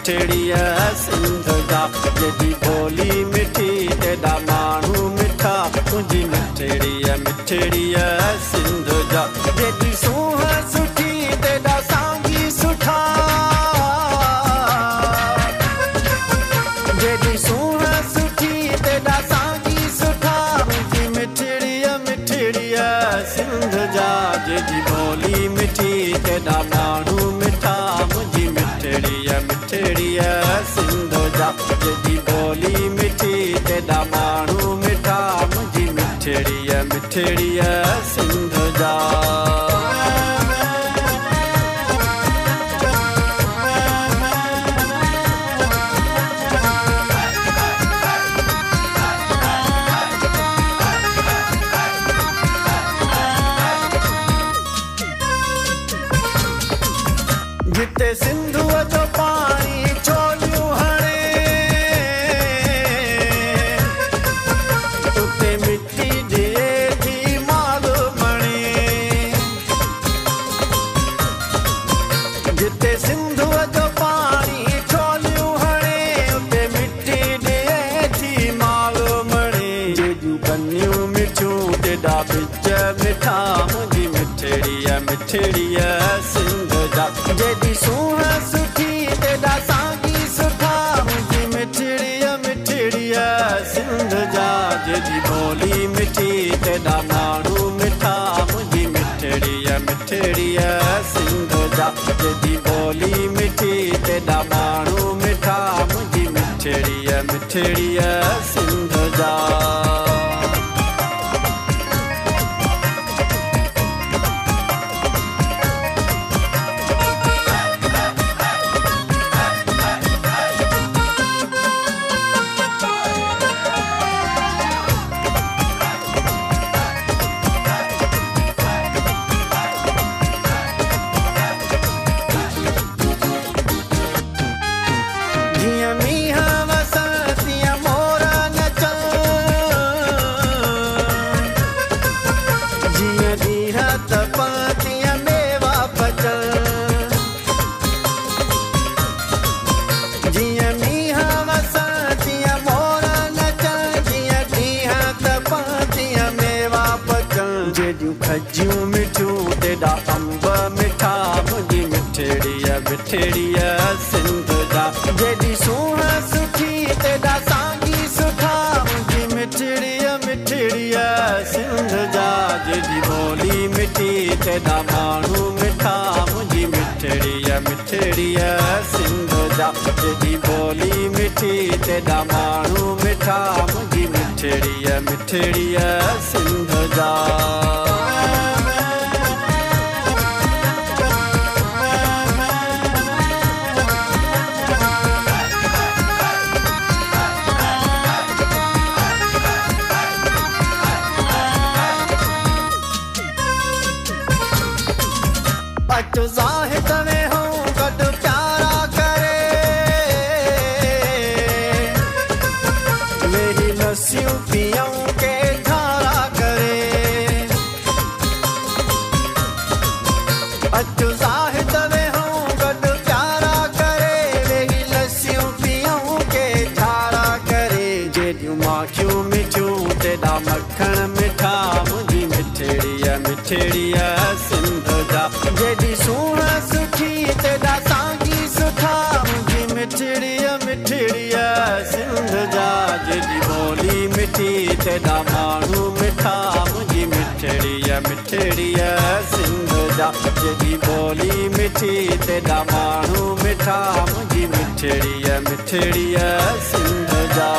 मिठड़ीअ सिंध जा। जेॾी ॿोली मिठी तेॾा माण्हू मिठा, मुंहिंजी मिठड़ीअ मिठड़ीअ सिंध जा। जेॾी सूंह सुठी तेॾा सांगी सुठा, जेॾी सूंह सुठी तेॾा सांगी सुठा, मुंहिंजी मिठड़ीअ मिठड़ीअ सिंध जा। जेॾी ॿोली मिठी तेॾा माण्हू मिठा, मुंहिंजी मिठड़ीअ मिठड़ीअ सिंध जा। जेॾी ॿोली मिठी तेॾा माण्हू मिठा, मुंहिंजी मिठड़ीअ मिठड़ीअ सिंध जा। जिते सिंधुअ जो पाणी छोलियूं हणे, उते मिटी ॾिए थी माल मणे। जिते सिंधुअ जो पाणी छोलियूं हणे, उते मिटी ॾिए थी माल मणे। जेॾियूं कनियूं मिठियूं तेॾा बिज मिठा, मुंहिंजी मिठड़ीअ मिठड़ीअ सिंध जा। जेॾी सूंह सुठी तेॾा सांगी सुठा, मुंहिंजी मिठड़ीअ मिठड़ीअ सिंध जा। जेॾी ॿोली मिठी तेॾा माण्हू मिठा, मुंहिंजी मिठड़ीअ मिठड़ीअ सिंध जा। जेॾी ॿोली मिठी तेॾा माण्हू मिठा, मुंहिंजी मिठड़ीअ मिठड़ीअ सिंध जा। जीअं मींहं वसण तीअं मोर नचण, जीअं ॾींहं तपण तीअं मेवा पचण। जीअं मींहं वसण तीअं मोर नचण, जीअं ॾींहं तपण तीअं मेवा पचण। जेॾियूं खजियूं मिठियूं तेॾा अंब मिठा, मुंहिंजी मिठड़ीअ मिठड़ीअ सिंध जा। जेॾी सूंह सुठी तेॾा सांगी सुठा, मुंहिंजी मिठड़ीअ मिठड़ीअ सिंध जा। जेॾी ॿोली मिठी तेॾा माण्हू मिठा, मुंहिंजी मिठड़ीअ मिठड़ीअ सिंध जा। जेॾी ॿोली मिठी तेॾा माण्हू मिठा, मुंहिंजी मिठड़ीअ मिठड़ीअ सिंध जा। अच ज़ाहिद में हूँ गॾु प्यारा करे, वेही लस्सियूं पियऊं के धारा करे। अच ज़ाहिद में हूँ गॾु प्यारा करे, वेही लस्सियूं पियऊं के धारा करे। जेॾियूं माखियूं मिठियूं तेॾा मखण मिठा, मुंहिंजी मिठड़ीअ मिठड़ीअ सिंध जा। जेॾी सूंह सुठी तेॾा सांगी सुठा, मुंहिंजी मिठड़ीअ मिठड़ीअ सिंध जा। जेॾी ॿोली मिठी तेॾा माण्हू मिठा, मुंहिंजी मिठड़ीअ मिठड़ीअ सिंध जा। जेॾी ॿोली मिठी तेॾा माण्हू मिठा, मुंहिंजी मिठड़ीअ मिठड़ीअ सिंध जा।